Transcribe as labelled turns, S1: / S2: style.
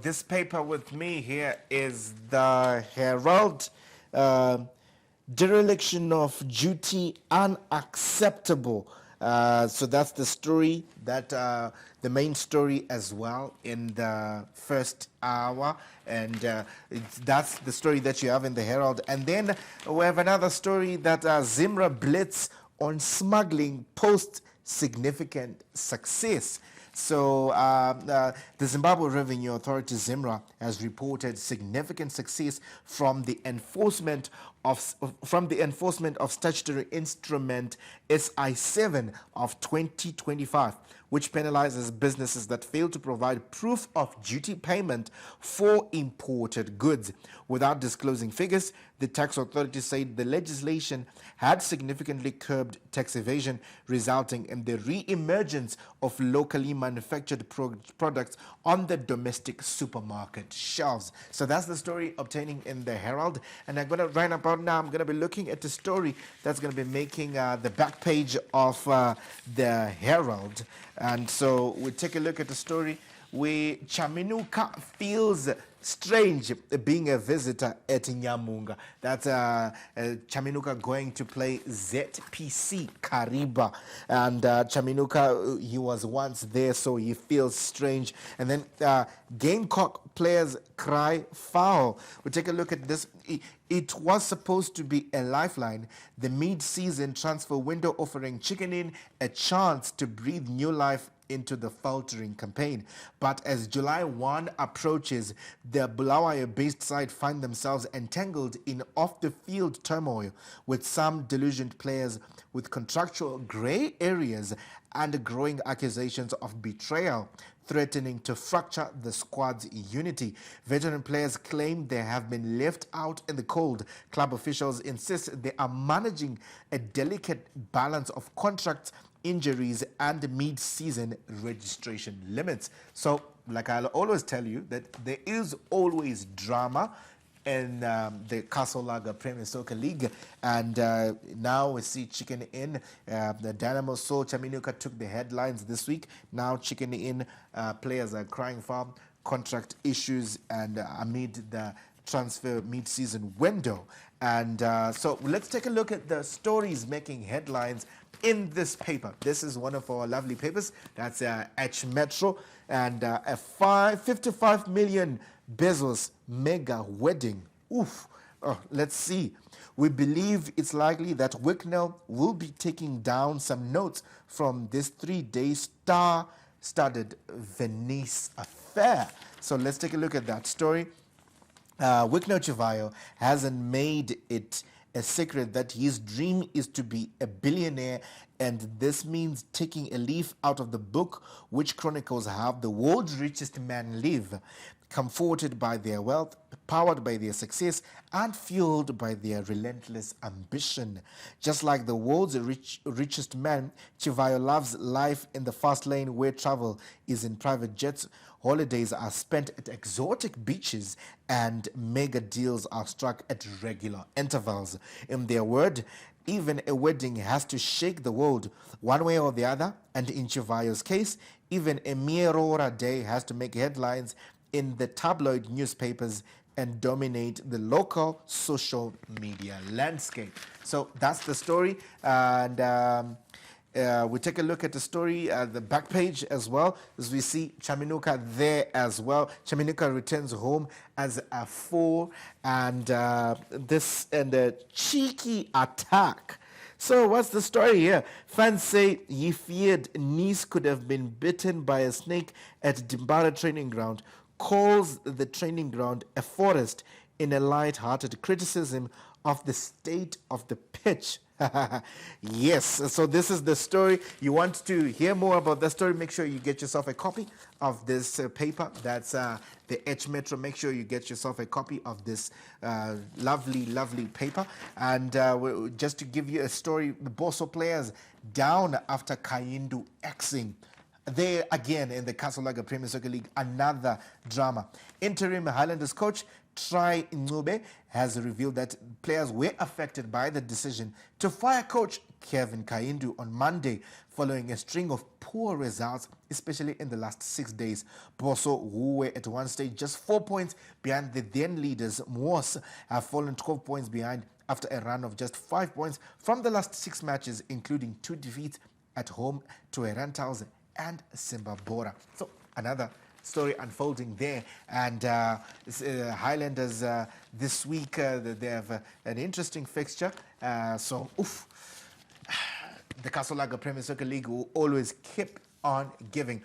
S1: This paper with me here is the Herald. Dereliction of duty unacceptable. So that's the story, the main story as well in the first hour. And that's the story that you have in the Herald. And then we have another story that Zimra blitz on smuggling post significant success. So the Zimbabwe Revenue Authority, ZIMRA, has reported significant success from the enforcement of statutory instrument SI7 of 2025, which penalizes businesses that fail to provide proof of duty payment for imported goods. Without disclosing figures, the tax authority said the legislation had significantly curbed tax evasion, resulting in the re-emergence of locally manufactured products on the domestic supermarket shelves. So that's the story obtaining in the Herald. And I'm going to, right about now, I'm going to be looking at the story that's going to be making the back page of the Herald. And so we take a look at the story where Chaminuka feels strange being a visitor at Nyamunga. That's Chaminuka going to play ZPC Kariba. And Chaminuka, he was once there, so he feels strange. And then Gamecock players cry foul. We take a look at this. It was supposed to be a lifeline, the mid-season transfer window offering Chicken Inn a chance to breathe new life into the faltering campaign. But as July 1 approaches, the Bulawayo-based side find themselves entangled in off-the-field turmoil, with some delusioned players with contractual grey areas and growing accusations of betrayal threatening to fracture the squad's unity. Veteran players claim they have been left out in the cold. Club officials insist they are managing a delicate balance of contracts, injuries, and mid-season registration limits. So, like I'll always tell you, that there is always drama in the Castle Lager Premier Soccer League, and now we see Chicken Inn. The Dynamo saw Chaminuka took the headlines this week. Now Chicken Inn players are crying foul, contract issues, and amid the transfer mid-season window. And so let's take a look at the stories making headlines in this paper. This is one of our lovely papers. That's H Metro, and a 55 million Bezos mega wedding. Oof. Oh, let's see. We believe it's likely that Wicknell will be taking down some notes from this 3-day star-studded Venice affair. So let's take a look at that story. Wicknell Chivayo hasn't made it a secret that his dream is to be a billionaire, and this means taking a leaf out of the book which chronicles how the world's richest men live, comforted by their wealth, powered by their success, and fueled by their relentless ambition. Just like the world's richest man, Chivayo loves life in the fast lane where travel is in private jets, holidays are spent at exotic beaches, and mega deals are struck at regular intervals. In their word, even a wedding has to shake the world one way or the other, and in Chivayo's case, even a mere Aurora day has to make headlines in the tabloid newspapers and dominate the local social media landscape. So that's the story, and we take a look at the story, the back page as well, as we see Chaminuka there as well. Chaminuka returns home as a 4, and a cheeky attack. So what's the story here? Fans say he feared Nice could have been bitten by a snake at Dimbara training ground, calls the training ground a forest in a light-hearted criticism of the state of the pitch. Yes, so this is the story. You want to hear more about the story, make sure you get yourself a copy of this paper. That's the H Metro. Make sure you get yourself a copy of this lovely, lovely paper. And just to give you a story, the Bosso players down after Kayindu Xing. There again in the Castle Lager Premier Soccer League, another drama. Interim Highlanders coach Try Ncube has revealed that players were affected by the decision to fire coach Kevin Kaindu on Monday following a string of poor results, especially in the last 6 days. Boso, who were at one stage just 4 points behind the then leaders, Moos, have fallen 12 points behind after a run of just 5 points from the last 6 matches, including 2 defeats at home to Herentals and Simbabora. So another story unfolding there. And Highlanders this week, they have an interesting fixture. The Castle Lager Premier Soccer League will always keep on giving.